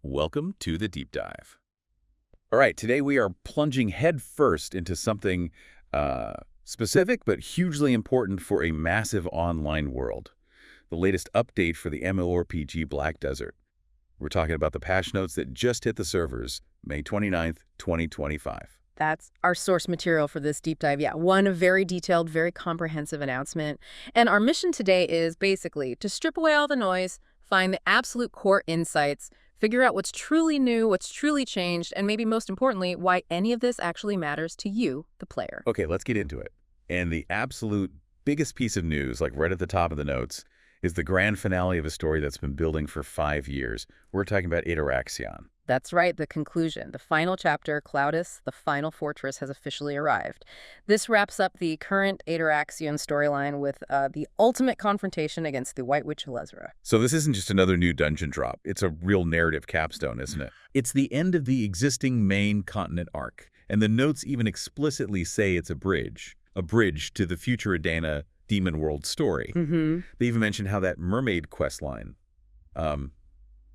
Welcome to the deep dive. All right, today we are plunging headfirst into something specific but hugely important for a massive online world. The latest update for the MMORPG Black Desert. We're talking about the patch notes that just hit the servers May 29th, 2025. That's our source material for this deep dive. Yeah, one very detailed, very comprehensive announcement. And our mission today is basically to strip away all the noise, find the absolute core insights, figure out what's truly new, what's truly changed, and maybe most importantly, why any of this actually matters to you, the player. Okay, let's get into it. And the absolute biggest piece of news, like right at the top of the notes, is the grand finale of a story that's been building for 5 years. We're talking about Ataraxion. That's right, the conclusion. The final chapter, Cloudus, the final fortress, has officially arrived. This wraps up the current Ataraxion storyline with the ultimate confrontation against the White Witch Elezra. So this isn't just another new dungeon drop. It's a real narrative capstone, isn't it? It's the end of the existing main continent arc. And the notes even explicitly say it's a bridge to the future Adana Demon World story. They even mentioned how that mermaid quest line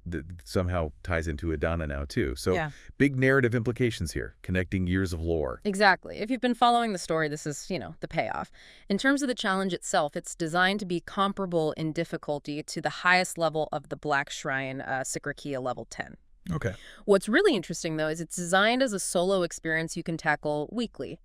that somehow ties into Adana now, too. So Yeah. Big narrative implications here, connecting years of lore. Exactly. If you've been following the story, this is, the payoff. In terms of the challenge itself, it's designed to be comparable in difficulty to the highest level of the Black Shrine, Sikrakia level 10. Okay. What's really interesting, though, is it's designed as a solo experience you can tackle weekly.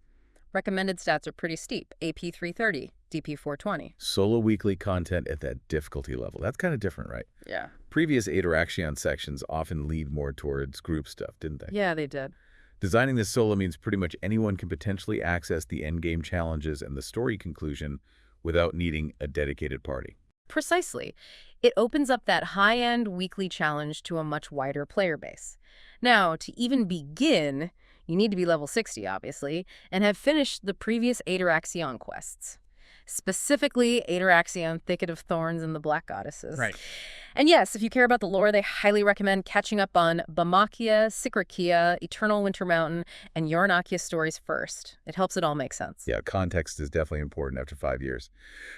Recommended stats are pretty steep. AP 330, DP 420. Solo weekly content at that difficulty level. That's kind of different, right? Yeah. Previous Ataraxion sections often lead more towards group stuff, didn't they? Yeah, they did. Designing this solo means pretty much anyone can potentially access the endgame challenges and the story conclusion without needing a dedicated party. Precisely. It opens up that high-end weekly challenge to a much wider player base. Now, to even begin, you need to be level 60, obviously, and have finished the previous Ataraxion quests. Specifically, Ataraxion, Thicket of Thorns, and the Black Goddesses. Right. And yes, if you care about the lore, they highly recommend catching up on Bamakia, Sikrakia, Eternal Winter Mountain, and Yornakia stories first. It helps it all make sense. Yeah, context is definitely important after 5 years.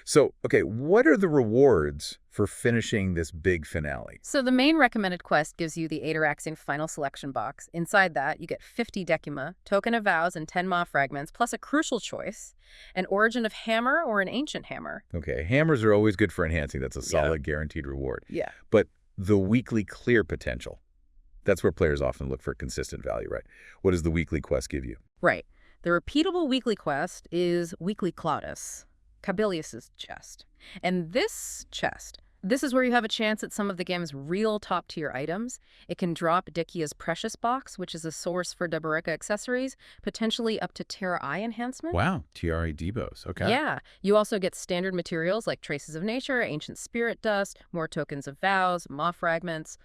So, okay, what are the rewards for finishing this big finale? So the main recommended quest gives you the Ataraxion final selection box. Inside that, you get 50 Decima, Token of Vows, and 10 Maw fragments, plus a crucial choice, an Origin of Hammer or an Ancient Hammer. Okay, hammers are always good for enhancing. That's a solid guaranteed reward. Yeah. But the weekly clear potential, that's where players often look for consistent value, right? What does the weekly quest give you? Right. The repeatable weekly quest is Weekly Cloudus, Cabilius's chest. And this chest, this is where you have a chance at some of the game's real top-tier items. It can drop Dikia's Precious Box, which is a source for Dabarika accessories, potentially up to Terra Eye enhancement. Wow, TRA Debos, okay. Yeah. You also get standard materials like Traces of Nature, Ancient Spirit Dust, more Tokens of Vows, Maw fragments.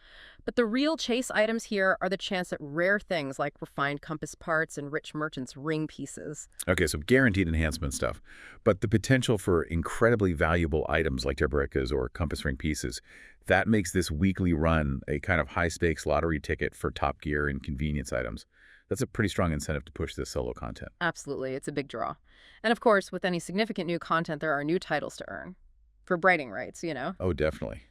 But the real chase items here are the chance at rare things like refined compass parts and rich merchant's ring pieces. Okay, so guaranteed enhancement stuff. But the potential for incredibly valuable items like Dabarika's or compass ring pieces, that makes this weekly run a kind of high-stakes lottery ticket for top gear and convenience items. That's a pretty strong incentive to push this solo content. Absolutely. It's a big draw. And of course, with any significant new content, there are new titles to earn. For bragging rights, Oh, definitely.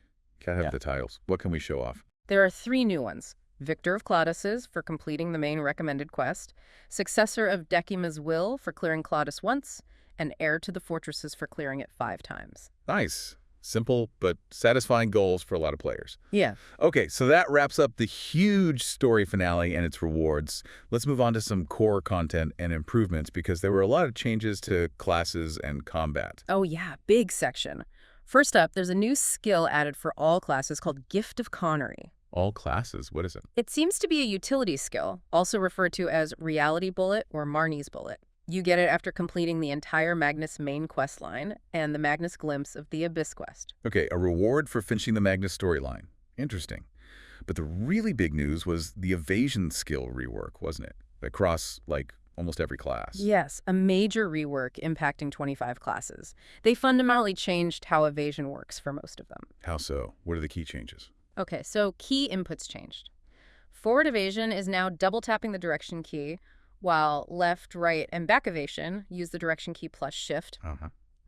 Gotta have the titles. What can we show off? There are 3 new ones. Victor of Cloudus's for completing the main recommended quest, Successor of Decima's Will for clearing Cloudus once, and Heir to the Fortresses for clearing it 5 times. Nice. Simple, but satisfying goals for a lot of players. Yeah. Okay, so that wraps up the huge story finale and its rewards. Let's move on to some core content and improvements because there were a lot of changes to classes and combat. Oh yeah, big section. First up, there's a new skill added for all classes called Gift of Connery. All classes? What is it? It seems to be a utility skill, also referred to as Reality Bullet or Marnie's Bullet. You get it after completing the entire Magnus main quest line and the Magnus Glimpse of the Abyss quest. Okay, a reward for finishing the Magnus storyline. Interesting. But the really big news was the evasion skill rework, wasn't it? Across, like, almost every class. Yes, a major rework impacting 25 classes. They fundamentally changed how evasion works for most of them. How so? What are the key changes? Okay, so key inputs changed. Forward evasion is now double tapping the direction key, while left, right, and back evasion use the direction key plus shift.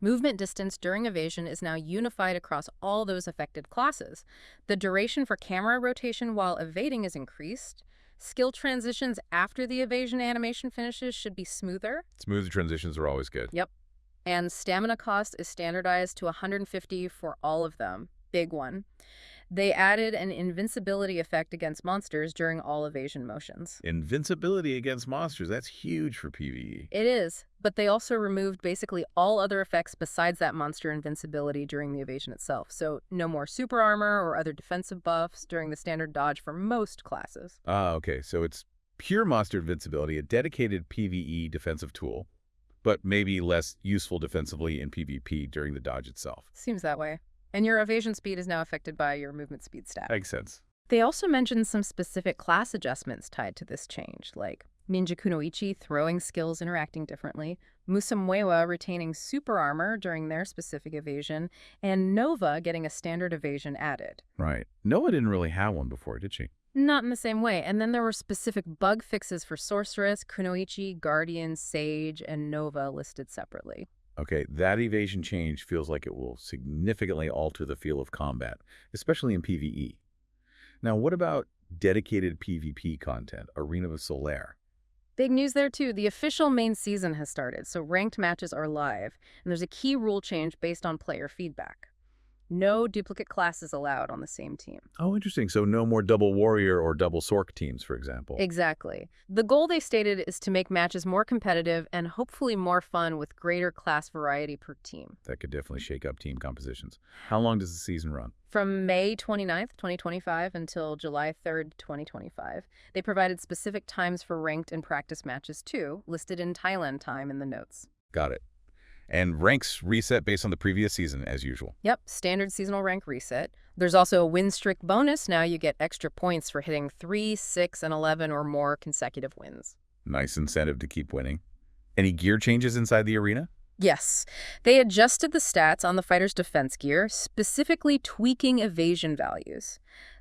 Movement distance during evasion is now unified across all those affected classes. The duration for camera rotation while evading is increased. Skill transitions after the evasion animation finishes should be smoother. Smooth transitions are always good. Yep. And stamina cost is standardized to 150 for all of them. Big one. They added an invincibility effect against monsters during all evasion motions. Invincibility against monsters, that's huge for PvE. It is, but they also removed basically all other effects besides that monster invincibility during the evasion itself. So no more super armor or other defensive buffs during the standard dodge for most classes. Ah, okay, so it's pure monster invincibility, a dedicated PvE defensive tool, but maybe less useful defensively in PvP during the dodge itself. Seems that way. And your evasion speed is now affected by your movement speed stat. Makes sense. They also mentioned some specific class adjustments tied to this change, like Ninja Kunoichi throwing skills interacting differently, Musamuewa retaining super armor during their specific evasion, and Nova getting a standard evasion added. Right. Noah didn't really have one before, did she? Not in the same way. And then there were specific bug fixes for Sorceress, Kunoichi, Guardian, Sage, and Nova listed separately. Okay, that evasion change feels like it will significantly alter the feel of combat, especially in PvE. Now, what about dedicated PvP content, Arena of Solaire? Big news there, too. The official main season has started, so ranked matches are live, and there's a key rule change based on player feedback. No duplicate classes allowed on the same team. Oh, interesting. So no more double warrior or double sork teams, for example. Exactly. The goal they stated is to make matches more competitive and hopefully more fun with greater class variety per team. That could definitely shake up team compositions. How long does the season run? From May 29th, 2025 until July 3rd, 2025. They provided specific times for ranked and practice matches too, listed in Thailand time in the notes. Got it. And ranks reset based on the previous season, as usual. Yep, standard seasonal rank reset. There's also a win streak bonus. Now you get extra points for hitting 3, 6, and 11 or more consecutive wins. Nice incentive to keep winning. Any gear changes inside the arena? Yes, they adjusted the stats on the fighter's defense gear, specifically tweaking evasion values.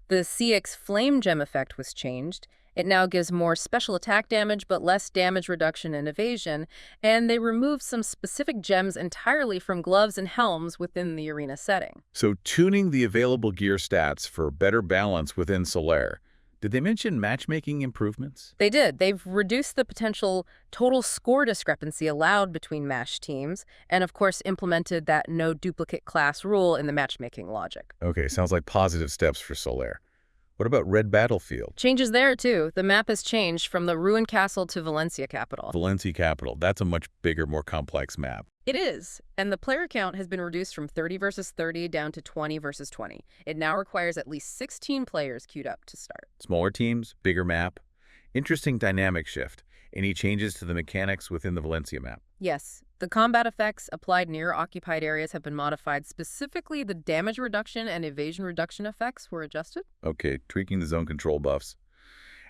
The CX Flame Gem effect was changed. It now gives more special attack damage, but less damage reduction and evasion, and they removed some specific gems entirely from gloves and helms within the arena setting. So tuning the available gear stats for better balance within Solaire. Did they mention matchmaking improvements? They did. They've reduced the potential total score discrepancy allowed between match teams, and of course implemented that no duplicate class rule in the matchmaking logic. Okay, sounds like positive steps for Solaire. What about Red Battlefield? Changes there, too. The map has changed from the Ruined Castle to Valencia Capital. Valencia Capital. That's a much bigger, more complex map. It is, and the player count has been reduced from 30 versus 30 down to 20 versus 20. It now requires at least 16 players queued up to start. Smaller teams, bigger map. Interesting dynamic shift. Any changes to the mechanics within the Valencia map? Yes, the combat effects applied near occupied areas have been modified. Specifically, the damage reduction and evasion reduction effects were adjusted. Okay, tweaking the zone control buffs.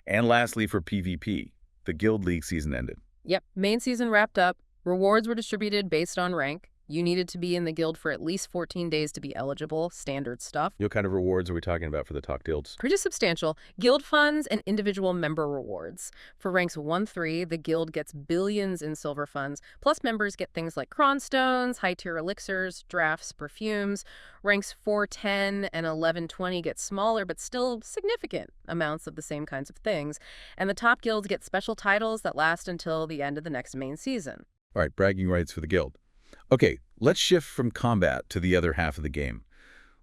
And lastly, for PvP, the Guild League season ended. Yep, main season wrapped up. Rewards were distributed based on rank. You needed to be in the guild for at least 14 days to be eligible, standard stuff. What kind of rewards are we talking about for the top guilds? Pretty substantial. Guild funds and individual member rewards. For ranks 1-3, the guild gets billions in silver funds, plus members get things like cronstones, high-tier elixirs, drafts, perfumes. Ranks 4-10 and 11-20 get smaller but still significant amounts of the same kinds of things. And the top guilds get special titles that last until the end of the next main season. All right, bragging rights for the guild. Okay, let's shift from combat to the other half of the game.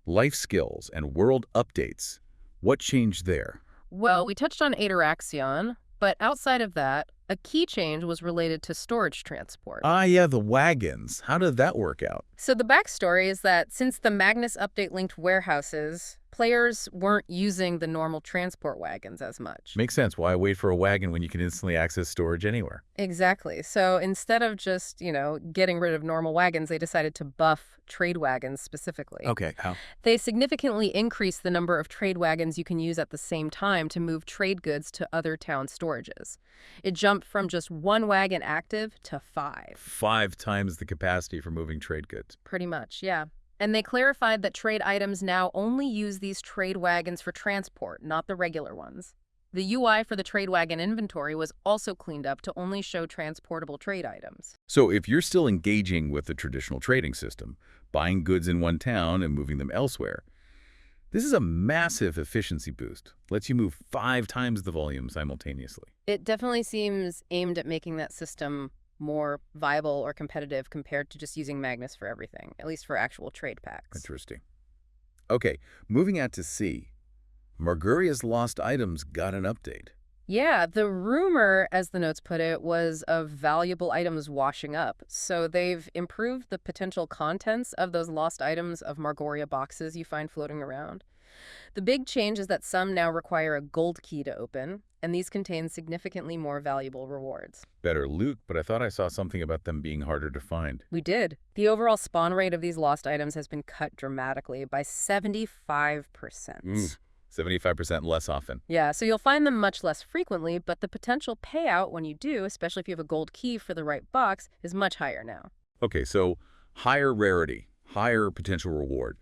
Life skills and world updates. What changed there? Well, we touched on Ataraxion, but outside of that, a key change was related to storage transport. Ah, yeah, the wagons. How did that work out? So the backstory is that since the Magnus update linked warehouses, players weren't using the normal transport wagons as much. Makes sense. Why wait for a wagon when you can instantly access storage anywhere? Exactly. So instead of just, getting rid of normal wagons, they decided to buff trade wagons specifically. Okay, how? They significantly increased the number of trade wagons you can use at the same time to move trade goods to other town storages. It jumped from just 1 wagon active to 5. 5 times the capacity for moving trade goods. Pretty much, yeah. And they clarified that trade items now only use these trade wagons for transport, not the regular ones. The UI for the trade wagon inventory was also cleaned up to only show transportable trade items. So if you're still engaging with the traditional trading system, buying goods in one town and moving them elsewhere, this is a massive efficiency boost. Lets you move 5 times the volume simultaneously. It definitely seems aimed at making that system more viable or competitive compared to just using Magnus for everything, at least for actual trade packs. Interesting. Okay, moving out to sea. Marguria's lost items got an update. Yeah, the rumor, as the notes put it, was of valuable items washing up. So they've improved the potential contents of those lost items of Margoria boxes you find floating around. The big change is that some now require a gold key to open, and these contain significantly more valuable rewards. Better loot, but I thought I saw something about them being harder to find. We did. The overall spawn rate of these lost items has been cut dramatically by 75%. 75% less often. Yeah, so you'll find them much less frequently, but the potential payout when you do, especially if you have a gold key for the right box, is much higher now. Okay, so higher rarity, higher potential reward.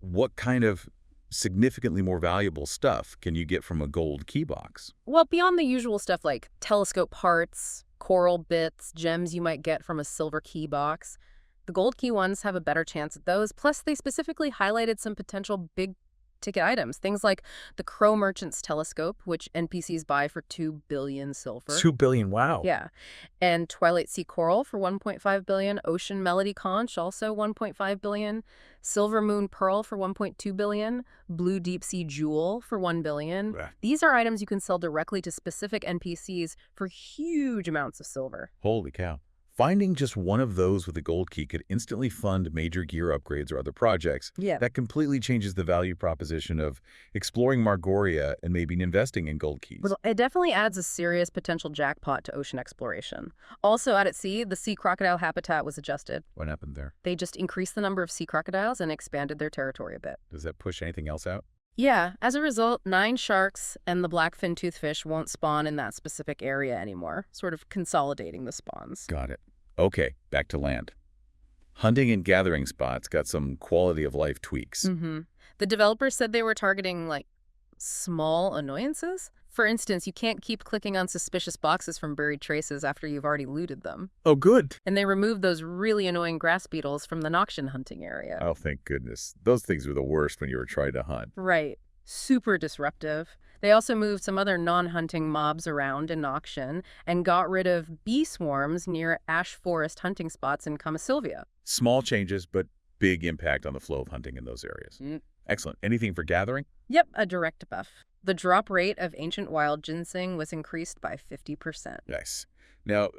What kind of significantly more valuable stuff can you get from a gold key box? Well, beyond the usual stuff like telescope parts, coral bits, gems you might get from a silver key box, the gold key ones have a better chance at those. Plus, they specifically highlighted some potential big ticket items, things like the Crow Merchant's telescope, which NPCs buy for 2 billion silver. 2 billion, wow. Yeah. And Twilight Sea Coral for 1.5 billion, Ocean Melody Conch also 1.5 billion, Silver Moon Pearl for 1.2 billion, Blue Deep Sea Jewel for 1 billion. Yeah. These are items you can sell directly to specific NPCs for huge amounts of silver. Holy cow. Finding just one of those with a gold key could instantly fund major gear upgrades or other projects. Yeah. That completely changes the value proposition of exploring Margoria and maybe investing in gold keys. Well, it definitely adds a serious potential jackpot to ocean exploration. Also, out at sea, the sea crocodile habitat was adjusted. What happened there? They just increased the number of sea crocodiles and expanded their territory a bit. Does that push anything else out? Yeah, as a result, 9 sharks and the blackfin toothfish won't spawn in that specific area anymore, sort of consolidating the spawns. Got it. Okay, back to land. Hunting and gathering spots got some quality of life tweaks. The developers said they were targeting, like, small annoyances. For instance, you can't keep clicking on suspicious boxes from buried traces after you've already looted them. Oh, good. And they removed those really annoying grass beetles from the Noxian hunting area. Oh, thank goodness. Those things were the worst when you were trying to hunt. Right. Super disruptive. They also moved some other non-hunting mobs around in Noxian and got rid of bee swarms near ash forest hunting spots in Kamasilvia. Small changes, but big impact on the flow of hunting in those areas. Excellent. Anything for gathering? Yep, a direct buff. The drop rate of ancient wild ginseng was increased by 50%. Nice. Now,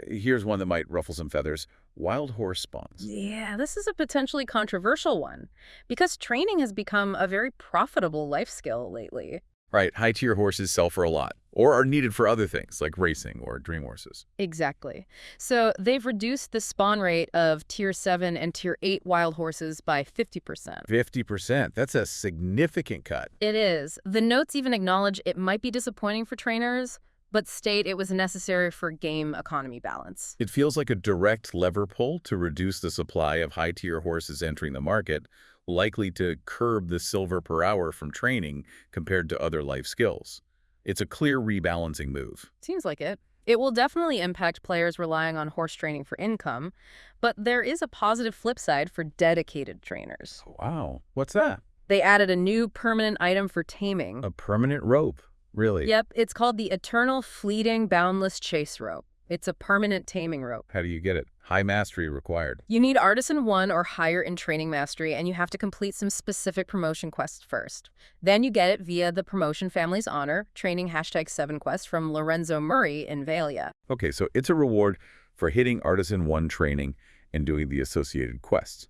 here's one that might ruffle some feathers. Wild horse spawns. Yeah, this is a potentially controversial one because training has become a very profitable life skill lately. Right, high-tier horses sell for a lot, or are needed for other things like racing or dream horses. Exactly. So they've reduced the spawn rate of Tier 7 and Tier 8 wild horses by 50%. 50%. That's a significant cut. It is. The notes even acknowledge it might be disappointing for trainers, but state it was necessary for game economy balance. It feels like a direct lever pull to reduce the supply of high-tier horses entering the market, likely to curb the silver per hour from training compared to other life skills. It's a clear rebalancing move. Seems like it. It will definitely impact players relying on horse training for income, but there is a positive flip side for dedicated trainers. Wow. What's that? They added a new permanent item for taming. A permanent rope. Really? Yep, it's called the Eternal Fleeting Boundless Chase Rope. It's a permanent taming rope. How do you get it? High mastery required. You need Artisan 1 or higher in training mastery, and you have to complete some specific promotion quests first. Then you get it via the Promotion Family's Honor training #7 quest from Lorenzo Murray in Valia. Okay, so it's a reward for hitting Artisan 1 training and doing the associated quests.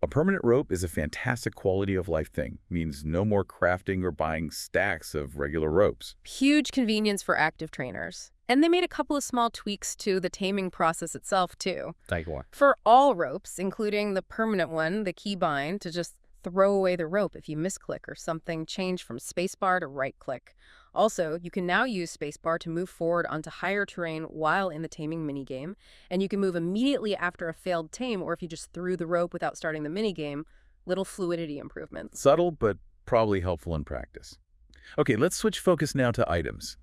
A permanent rope is a fantastic quality of life thing. Means no more crafting or buying stacks of regular ropes. Huge convenience for active trainers. And they made a couple of small tweaks to the taming process itself, too. Like what? For all ropes, including the permanent one, the keybind, to just throw away the rope if you misclick or something, change from spacebar to right-click. Also, you can now use spacebar to move forward onto higher terrain while in the taming minigame, and you can move immediately after a failed tame or if you just threw the rope without starting the minigame. Little fluidity improvements. Subtle, but probably helpful in practice. Okay, let's switch focus now to items.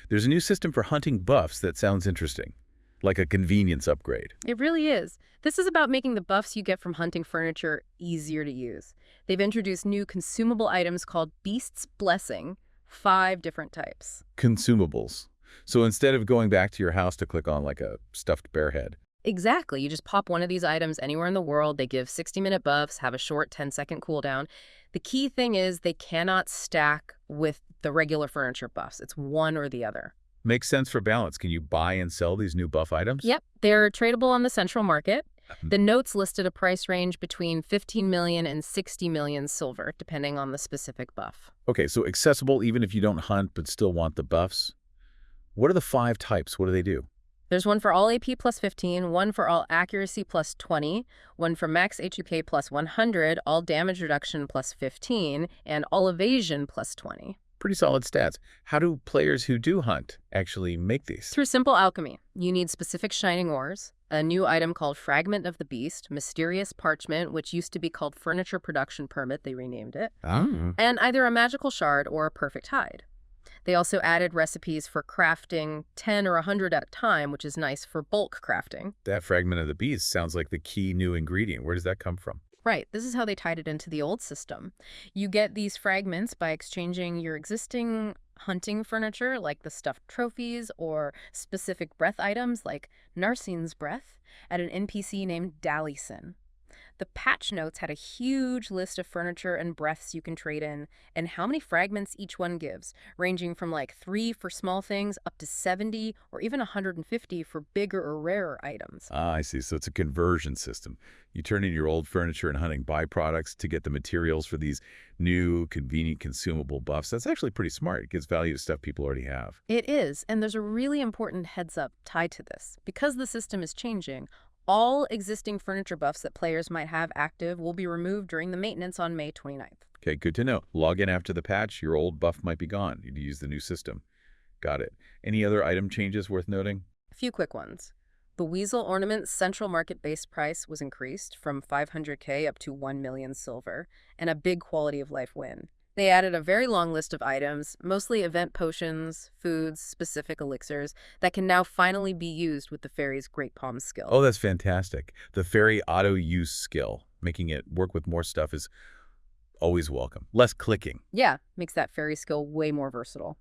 There's a new system for hunting buffs that sounds interesting, like a convenience upgrade. It really is. This is about making the buffs you get from hunting furniture easier to use. They've introduced new consumable items called Beast's Blessing, 5 different types. Consumables. So instead of going back to your house to click on like a stuffed bear head. Exactly. You just pop one of these items anywhere in the world. They give 60-minute buffs, have a short 10-second cooldown. The key thing is they cannot stack with the regular furniture buffs. It's one or the other. Makes sense for balance. Can you buy and sell these new buff items? Yep, they're tradable on the central market. The notes listed a price range between 15 million and 60 million silver, depending on the specific buff. Okay, so accessible even if you don't hunt but still want the buffs. What are the 5 types? What do they do? There's one for all AP plus 15, one for all accuracy plus 20, one for max HUK plus 100, all damage reduction plus 15, and all evasion plus 20. Pretty solid stats. How do players who do hunt actually make these? Through simple alchemy. You need specific shining ores, a new item called Fragment of the Beast, mysterious parchment, which used to be called Furniture Production Permit, they renamed it, and either a magical shard or a perfect hide. They also added recipes for crafting 10 or 100 at a time, which is nice for bulk crafting. That fragment of the beast sounds like the key new ingredient. Where does that come from? Right, this is how they tied it into the old system. You get these fragments by exchanging your existing hunting furniture, like the stuffed trophies, or specific breath items, like Narsine's breath, at an NPC named Dalison. The patch notes had a huge list of furniture and breaths you can trade in, and how many fragments each one gives, ranging from like 3 for small things up to 70 or even 150 for bigger or rarer items. Ah, I see. So it's a conversion system. You turn in your old furniture and hunting byproducts to get the materials for these new, convenient, consumable buffs. That's actually pretty smart. It gives value to stuff people already have. It is, and there's a really important heads up tied to this. Because the system is changing, all existing furniture buffs that players might have active will be removed during the maintenance on May 29th. Okay, good to know. Log in after the patch. Your old buff might be gone. You'd use the new system. Got it. Any other item changes worth noting? A few quick ones. The Weasel Ornament's central market base price was increased from 500k up to 1 million silver, and a big quality of life win. They added a very long list of items, mostly event potions, foods, specific elixirs, that can now finally be used with the fairy's Great Palm skill. Oh, that's fantastic. The fairy auto-use skill, making it work with more stuff, is always welcome. Less clicking. Yeah, makes that fairy skill way more versatile.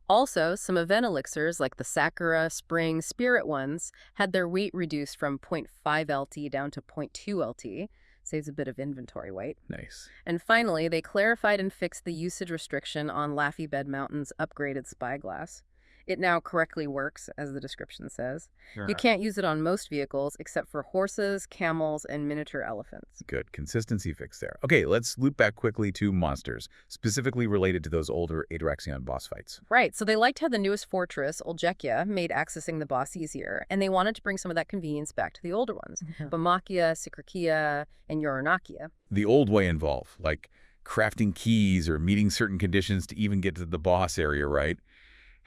Also, some event elixirs, like the Sakura, Spring, Spirit ones, had their weight reduced from 0.5 LT down to 0.2 LT. Saves a bit of inventory weight. Nice. And finally, they clarified and fixed the usage restriction on Laffy Bed Mountain's upgraded spyglass. It now correctly works, as the description says. You can't use it on most vehicles except for horses, camels, and miniature elephants. Good. Consistency fix there. Okay, let's loop back quickly to monsters, specifically related to those older Ataraxion boss fights. Right, so they liked how the newest fortress, Oljekia, made accessing the boss easier, and they wanted to bring some of that convenience back to the older ones. Bamakia, Sikrakia, and Yoranakia. The old way involved, like crafting keys or meeting certain conditions to even get to the boss area, right?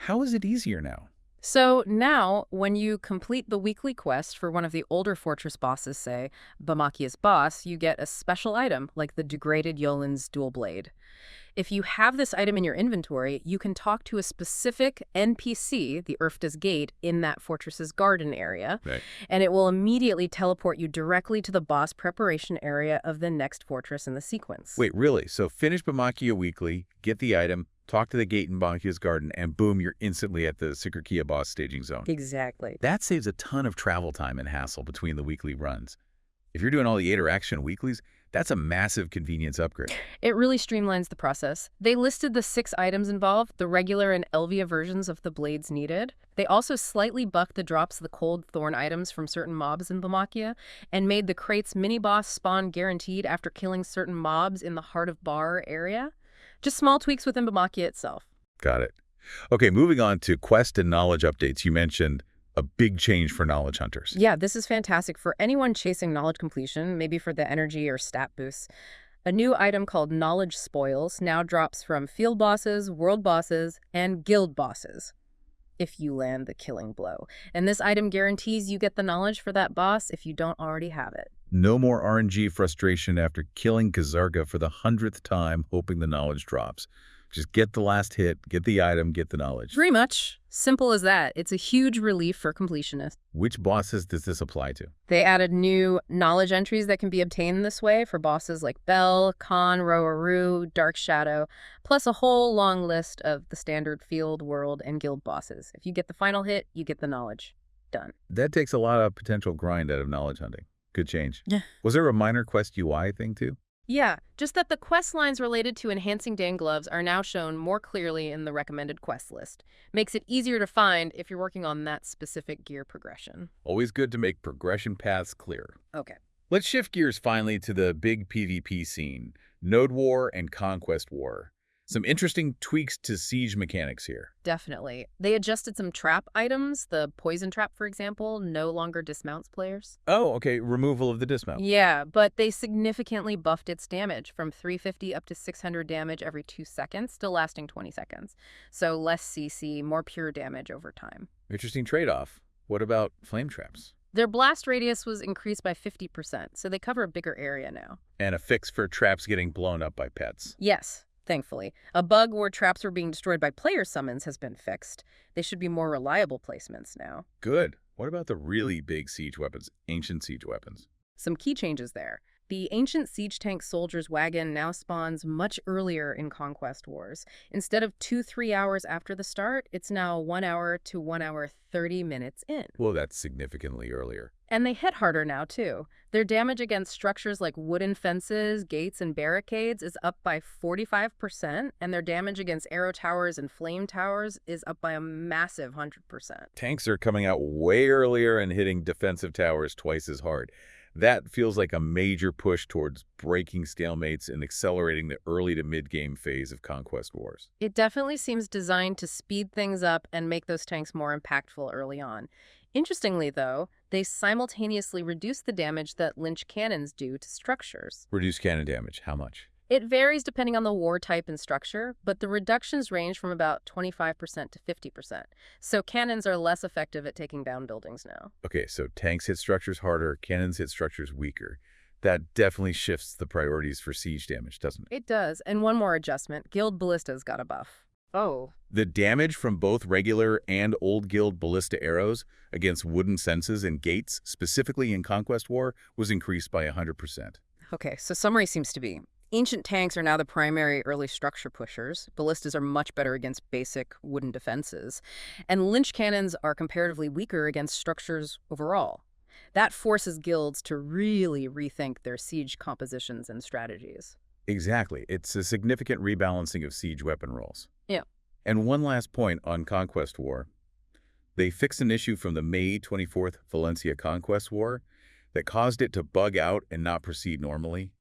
How is it easier now? So now, when you complete the weekly quest for one of the older fortress bosses, say, Bamakia's boss, you get a special item, like the degraded Yolin's dual blade. If you have this item in your inventory, you can talk to a specific NPC, the Urfta's Gate, in that fortress's garden area, Right. and it will immediately teleport you directly to the boss preparation area of the next fortress in the sequence. Wait, really? So finish Bamakia weekly, get the item, talk to the gate in Bamakia's garden, and boom, you're instantly at the Sikrakia boss staging zone. Exactly. That saves a ton of travel time and hassle between the weekly runs. If you're doing all the Ataraxion weeklies, that's a massive convenience upgrade. It really streamlines the process. They listed the 6 items involved, the regular and Elvia versions of the blades needed. They also slightly bucked the drops of the cold thorn items from certain mobs in Bamakia, and made the crate's mini-boss spawn guaranteed after killing certain mobs in the Heart of Bar area. Just small tweaks within Bamakia itself. Got it. Okay, moving on to quest and knowledge updates. You mentioned a big change for knowledge hunters. Yeah, this is fantastic for anyone chasing knowledge completion, maybe for the energy or stat boosts. A new item called Knowledge Spoils now drops from field bosses, world bosses, and guild bosses, if you land the killing blow. And this item guarantees you get the knowledge for that boss if you don't already have it. No more RNG frustration after killing Kazarga for the 100th time, hoping the knowledge drops. Just get the last hit, get the item, get the knowledge. Pretty much. Simple as that. It's a huge relief for completionists. Which bosses does this apply to? They added new knowledge entries that can be obtained this way for bosses like Bell, Khan, Roaru, Dark Shadow, plus a whole long list of the standard field, world, and guild bosses. If you get the final hit, you get the knowledge. Done. That takes a lot of potential grind out of knowledge hunting. Good change. Yeah. Was there a minor quest UI thing too? Yeah, just that the quest lines related to enhancing Dan gloves are now shown more clearly in the recommended quest list. Makes it easier to find if you're working on that specific gear progression. Always good to make progression paths clear. Okay. Let's shift gears finally to the big PvP scene, Node War and Conquest War. Some interesting tweaks to siege mechanics here. Definitely. They adjusted some trap items. The poison trap, for example, no longer dismounts players. Oh, okay, removal of the dismount. Yeah, but they significantly buffed its damage from 350 up to 600 damage every 2 seconds, still lasting 20 seconds. So less CC, more pure damage over time. Interesting trade-off. What about flame traps? Their blast radius was increased by 50%, so they cover a bigger area now. And a fix for traps getting blown up by pets. Yes. Thankfully. A bug where traps were being destroyed by player summons has been fixed. They should be more reliable placements now. Good. What about the really big siege weapons, ancient siege weapons? Some key changes there. The ancient siege tank soldier's wagon now spawns much earlier in Conquest Wars. Instead of 2-3 hours after the start, it's now 1 hour to 1 hour 30 minutes in. Well, that's significantly earlier. And they hit harder now, too. Their damage against structures like wooden fences, gates, and barricades is up by 45%, and their damage against arrow towers and flame towers is up by a massive 100%. Tanks are coming out way earlier and hitting defensive towers twice as hard. That feels like a major push towards breaking stalemates and accelerating the early to mid-game phase of Conquest Wars. It definitely seems designed to speed things up and make those tanks more impactful early on. Interestingly, though, they simultaneously reduce the damage that Lynch cannons do to structures. Reduce cannon damage. How much? It varies depending on the war type and structure, but the reductions range from about 25% to 50%. So cannons are less effective at taking down buildings now. Okay, so tanks hit structures harder, cannons hit structures weaker. That definitely shifts the priorities for siege damage, doesn't it? It does. And one more adjustment. Guild ballistas got a buff. Oh. The damage from both regular and old guild ballista arrows against wooden senses and gates, specifically in Conquest War, was increased by 100%. Okay, so summary seems to be, ancient tanks are now the primary early structure pushers. Ballistas are much better against basic wooden defenses. And Lynch cannons are comparatively weaker against structures overall. That forces guilds to really rethink their siege compositions and strategies. Exactly. It's a significant rebalancing of siege weapon roles. Yeah. And one last point on Conquest War. They fixed an issue from the May 24th Valencia Conquest War that caused it to bug out and not proceed normally.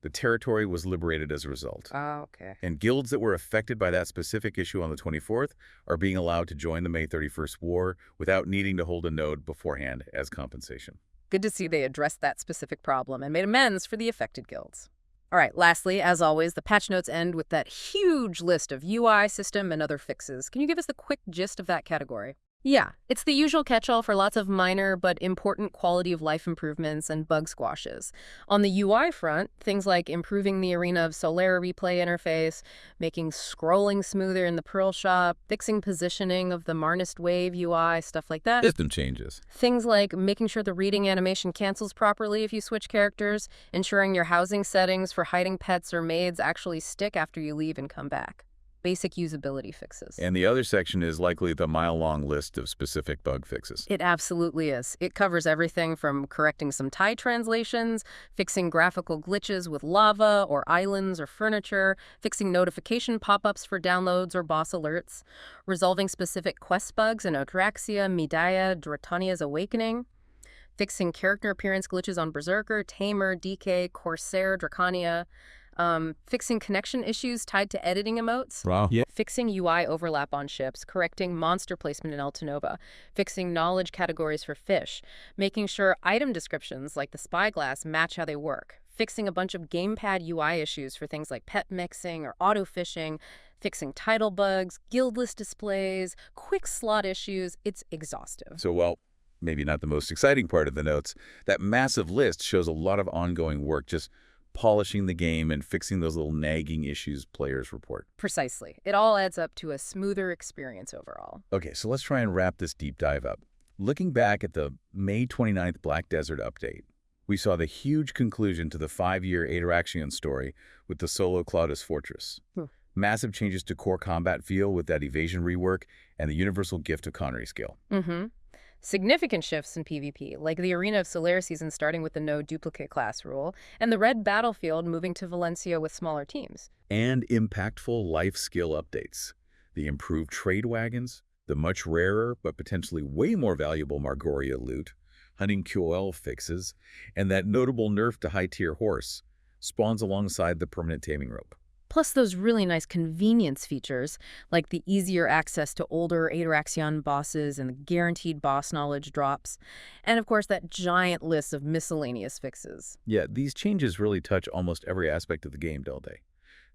The territory was liberated as a result. Oh, okay. And guilds that were affected by that specific issue on the 24th are being allowed to join the May 31st war without needing to hold a node beforehand as compensation. Good to see they addressed that specific problem and made amends for the affected guilds. All right, lastly, as always, the patch notes end with that huge list of UI, system, and other fixes. Can you give us the quick gist of that category? Yeah, it's the usual catch-all for lots of minor but important quality of life improvements and bug squashes. On the UI front, things like improving the Arena of Solera replay interface, making scrolling smoother in the Pearl shop, fixing positioning of the Marnist Wave UI, stuff like that. System changes. Things like making sure the reading animation cancels properly if you switch characters, ensuring your housing settings for hiding pets or maids actually stick after you leave and come back. Basic usability fixes. And the other section is likely the mile-long list of specific bug fixes. It absolutely is. It covers everything from correcting some Thai translations, fixing graphical glitches with lava or islands or furniture, fixing notification pop-ups for downloads or boss alerts, resolving specific quest bugs in Odraxia, Midaya, Dratania's Awakening, fixing character appearance glitches on Berserker, Tamer, DK, Corsair, Dracania, fixing connection issues tied to editing emotes, Wow. Yeah. fixing UI overlap on ships, correcting monster placement in Altanova, fixing knowledge categories for fish, making sure item descriptions like the spyglass match how they work, fixing a bunch of gamepad UI issues for things like pet mixing or auto-fishing, fixing title bugs, guild list displays, quick slot issues. It's exhaustive. So, well, maybe not the most exciting part of the notes. That massive list shows a lot of ongoing work just polishing the game and fixing those little nagging issues players report. Precisely. It all adds up to a smoother experience overall. Okay, so let's try and wrap this deep dive up. Looking back at the May 29th Black Desert update, we saw the huge conclusion to the 5-year Ataraxion story with the solo Cloudus Fortress. Massive changes to core combat feel with that evasion rework and the universal gift of Connery skill. Significant shifts in PvP, like the Arena of Solaire season starting with the no duplicate class rule, and the Red Battlefield moving to Valencia with smaller teams. And impactful life skill updates. The improved trade wagons, the much rarer but potentially way more valuable Margoria loot, hunting QOL fixes, and that notable nerf to high-tier horse spawns alongside the permanent taming rope. Plus those really nice convenience features, like the easier access to older Ataraxion bosses and the guaranteed boss knowledge drops. And of course, that giant list of miscellaneous fixes. Yeah, these changes really touch almost every aspect of the game, don't they?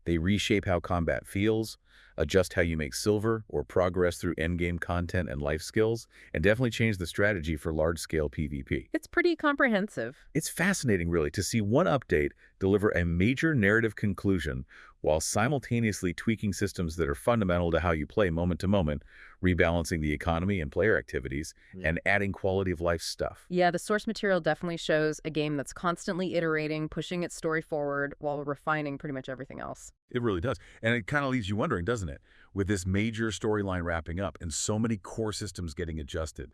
They reshape how combat feels, adjust how you make silver or progress through endgame content and life skills, and definitely change the strategy for large-scale PvP. It's pretty comprehensive. It's fascinating, really, to see one update deliver a major narrative conclusion while simultaneously tweaking systems that are fundamental to how you play moment to moment, rebalancing the economy and player activities, and adding quality of life stuff. Yeah, the source material definitely shows a game that's constantly iterating, pushing its story forward while refining pretty much everything else. It really does. And it kind of leaves you wondering, doesn't it? With this major storyline wrapping up and so many core systems getting adjusted,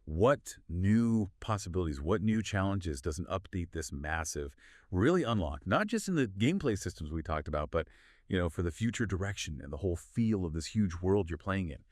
what new possibilities, what new challenges does an update this massive really unlock? Not just in the gameplay systems we talked about, but, for the future direction and the whole feel of this huge world you're playing in.